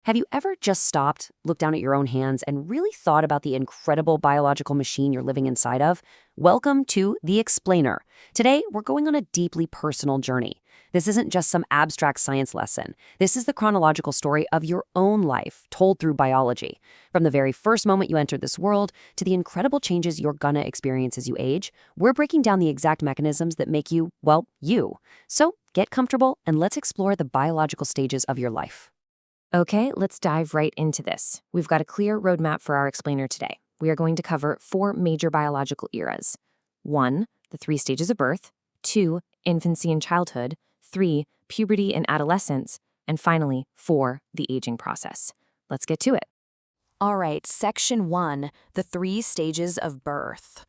Have you ever just stopped, looked down at your own hands, and really thought about the incredible biological machine you're living inside of? Welcome to The Explainer. Today, we're going on a deeply personal journey. This isn't just some abstract science lesson. This is the chronological story of your own life, told through biology. From the very first moment you entered this world to the incredible changes you're gonna experience as you age, we're breaking down the exact mechanisms that make you, well, you. So get comfortable and let's explore the biological stages of your life. Okay, let's dive right into this. We've got a clear roadmap for our explainer today. We are going to cover 4 major biological eras. 1, the 3 stages of birth. 2, infancy and childhood. 3, puberty and adolescence. And finally, 4, the aging process. Let's get to it. All right, section 1, the 3 stages of birth.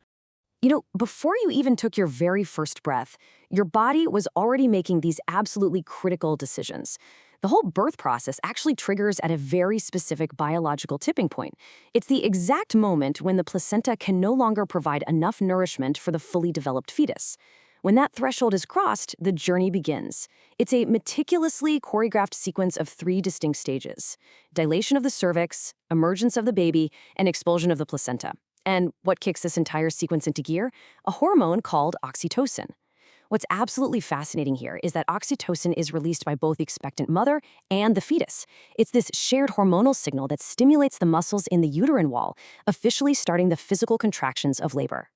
Before you even took your very first breath, your body was already making these absolutely critical decisions. The whole birth process actually triggers at a very specific biological tipping point. It's the exact moment when the placenta can no longer provide enough nourishment for the fully developed fetus. When that threshold is crossed, the journey begins. It's a meticulously choreographed sequence of 3 distinct stages: dilation of the cervix, emergence of the baby, and expulsion of the placenta. And what kicks this entire sequence into gear? A hormone called oxytocin. What's absolutely fascinating here is that oxytocin is released by both the expectant mother and the fetus. It's this shared hormonal signal that stimulates the muscles in the uterine wall, officially starting the physical contractions of labor.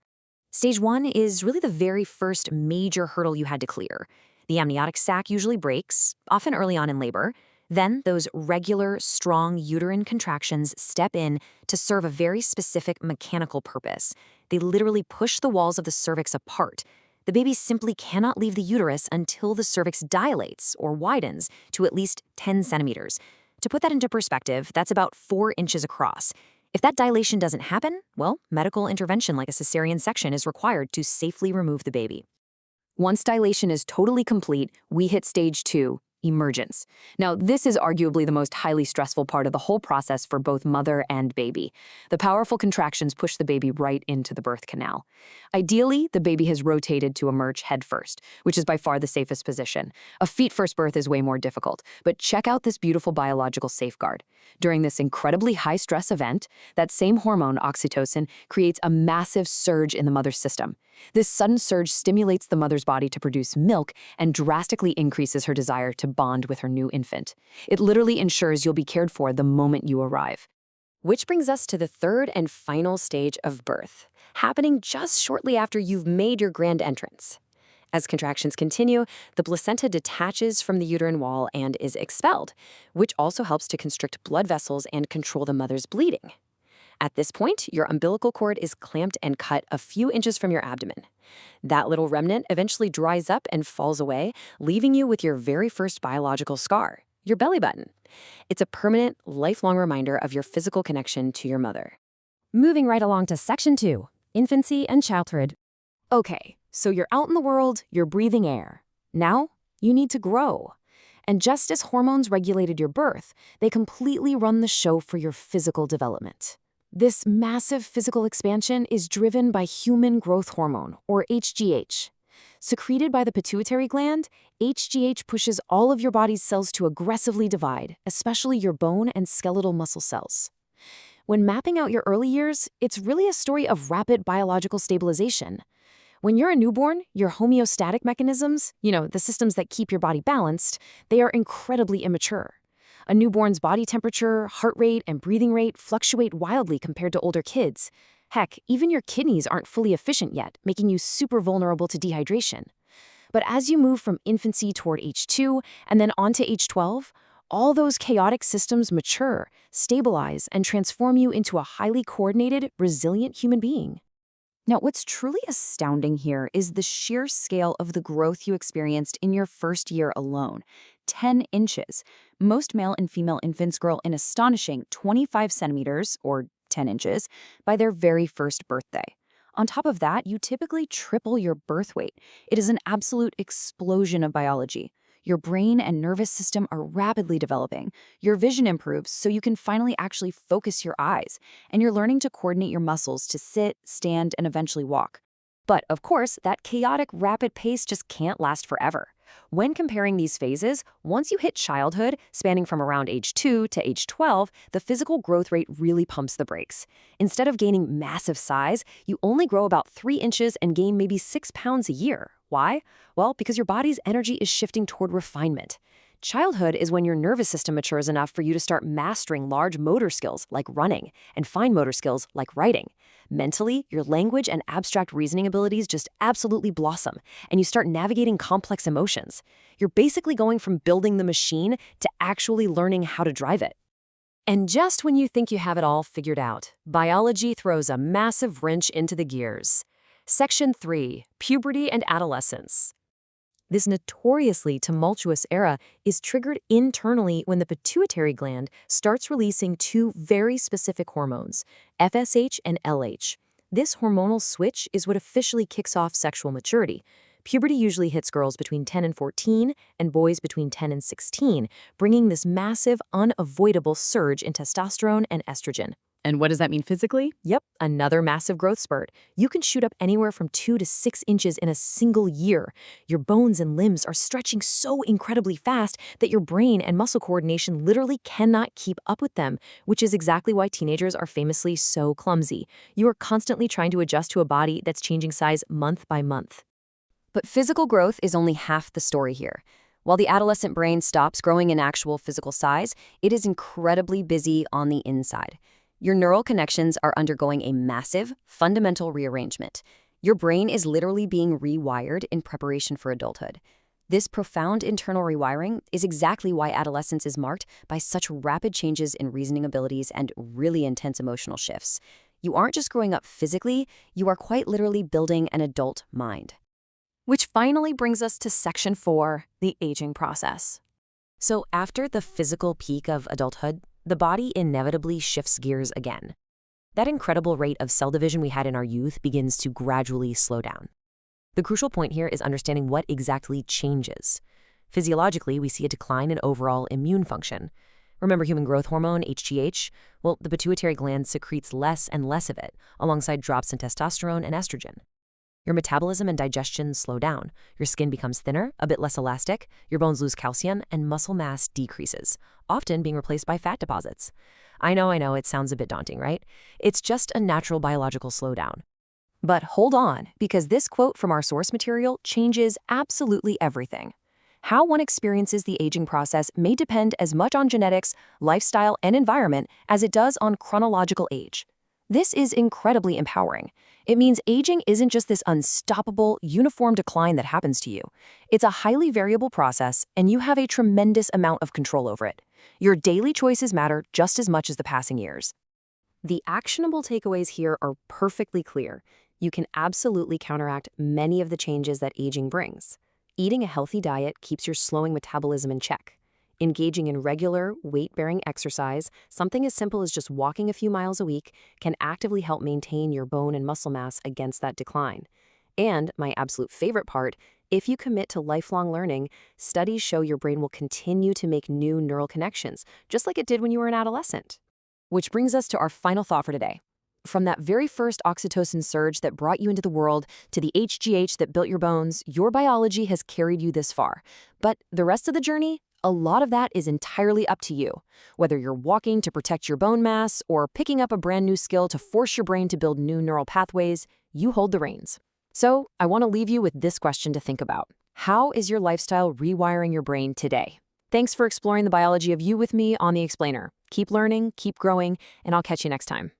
Stage 1 is really the very first major hurdle you had to clear. The amniotic sac usually breaks, often early on in labor. Then those regular, strong uterine contractions step in to serve a very specific mechanical purpose. They literally push the walls of the cervix apart. The baby simply cannot leave the uterus until the cervix dilates or widens to at least 10 centimeters. To put that into perspective, that's about 4 inches across. If that dilation doesn't happen, well, medical intervention like a cesarean section is required to safely remove the baby. Once dilation is totally complete, we hit stage 2, emergence. Now, this is arguably the most highly stressful part of the whole process for both mother and baby. The powerful contractions push the baby right into the birth canal. Ideally, the baby has rotated to emerge head first, which is by far the safest position. A feet-first birth is way more difficult, but check out this beautiful biological safeguard. During this incredibly high-stress event, that same hormone, oxytocin, creates a massive surge in the mother's system. This sudden surge stimulates the mother's body to produce milk and drastically increases her desire to bond with her new infant. It literally ensures you'll be cared for the moment you arrive. Which brings us to the 3rd and final stage of birth, happening just shortly after you've made your grand entrance. As contractions continue, the placenta detaches from the uterine wall and is expelled, which also helps to constrict blood vessels and control the mother's bleeding. At this point, your umbilical cord is clamped and cut a few inches from your abdomen. That little remnant eventually dries up and falls away, leaving you with your very first biological scar, your belly button. It's a permanent, lifelong reminder of your physical connection to your mother. Moving right along to section 2, infancy and childhood. Okay, so you're out in the world, you're breathing air. Now, you need to grow. And just as hormones regulated your birth, they completely run the show for your physical development. This massive physical expansion is driven by human growth hormone, or HGH. Secreted by the pituitary gland, HGH pushes all of your body's cells to aggressively divide, especially your bone and skeletal muscle cells. When mapping out your early years, it's really a story of rapid biological stabilization. When you're a newborn, your homeostatic mechanisms, the systems that keep your body balanced, they are incredibly immature. A newborn's body temperature, heart rate, and breathing rate fluctuate wildly compared to older kids. Heck, even your kidneys aren't fully efficient yet, making you super vulnerable to dehydration. But as you move from infancy toward age 2 and then on to age 12, all those chaotic systems mature, stabilize, and transform you into a highly coordinated, resilient human being. Now, what's truly astounding here is the sheer scale of the growth you experienced in your first year alone. 10 inches. Most male and female infants grow an astonishing 25 centimeters, or 10 inches, by their very first birthday. On top of that, you typically triple your birth weight. It is an absolute explosion of biology. Your brain and nervous system are rapidly developing. Your vision improves so you can finally actually focus your eyes, and you're learning to coordinate your muscles to sit, stand, and eventually walk. But, of course, that chaotic, rapid pace just can't last forever. When comparing these phases, once you hit childhood, spanning from around age 2 to age 12, the physical growth rate really pumps the brakes. Instead of gaining massive size, you only grow about 3 inches and gain maybe 6 pounds a year. Why? Well, because your body's energy is shifting toward refinement. Childhood is when your nervous system matures enough for you to start mastering large motor skills like running and fine motor skills like writing. Mentally, your language and abstract reasoning abilities just absolutely blossom, and you start navigating complex emotions. You're basically going from building the machine to actually learning how to drive it. And just when you think you have it all figured out, biology throws a massive wrench into the gears. Section 3, Puberty and Adolescence. This notoriously tumultuous era is triggered internally when the pituitary gland starts releasing two very specific hormones, FSH and LH. This hormonal switch is what officially kicks off sexual maturity. Puberty usually hits girls between 10 and 14 and boys between 10 and 16, bringing this massive, unavoidable surge in testosterone and estrogen. And what does that mean physically? Yep, another massive growth spurt. You can shoot up anywhere from 2 to 6 inches in a single year. Your bones and limbs are stretching so incredibly fast that your brain and muscle coordination literally cannot keep up with them, which is exactly why teenagers are famously so clumsy. You are constantly trying to adjust to a body that's changing size month by month. But physical growth is only half the story here. While the adolescent brain stops growing in actual physical size, it is incredibly busy on the inside. Your neural connections are undergoing a massive, fundamental rearrangement. Your brain is literally being rewired in preparation for adulthood. This profound internal rewiring is exactly why adolescence is marked by such rapid changes in reasoning abilities and really intense emotional shifts. You aren't just growing up physically, you are quite literally building an adult mind. Which finally brings us to Section 4, the aging process. So after the physical peak of adulthood, the body inevitably shifts gears again. That incredible rate of cell division we had in our youth begins to gradually slow down. The crucial point here is understanding what exactly changes. Physiologically, we see a decline in overall immune function. Remember human growth hormone, HGH? Well, the pituitary gland secretes less and less of it, alongside drops in testosterone and estrogen. Your metabolism and digestion slow down. Your skin becomes thinner, a bit less elastic, your bones lose calcium, and muscle mass decreases, often being replaced by fat deposits. I know, it sounds a bit daunting, right? It's just a natural biological slowdown. But hold on, because this quote from our source material changes absolutely everything. How one experiences the aging process may depend as much on genetics, lifestyle, and environment as it does on chronological age. This is incredibly empowering. It means aging isn't just this unstoppable, uniform decline that happens to you. It's a highly variable process, and you have a tremendous amount of control over it. Your daily choices matter just as much as the passing years. The actionable takeaways here are perfectly clear. You can absolutely counteract many of the changes that aging brings. Eating a healthy diet keeps your slowing metabolism in check. Engaging in regular, weight-bearing exercise, something as simple as just walking a few miles a week, can actively help maintain your bone and muscle mass against that decline. And, my absolute favorite part, if you commit to lifelong learning, studies show your brain will continue to make new neural connections, just like it did when you were an adolescent. Which brings us to our final thought for today. From that very first oxytocin surge that brought you into the world to the HGH that built your bones, your biology has carried you this far. But the rest of the journey? A lot of that is entirely up to you. Whether you're walking to protect your bone mass or picking up a brand new skill to force your brain to build new neural pathways, you hold the reins. So, I want to leave you with this question to think about. How is your lifestyle rewiring your brain today? Thanks for exploring the biology of you with me on The Explainer. Keep learning, keep growing, and I'll catch you next time.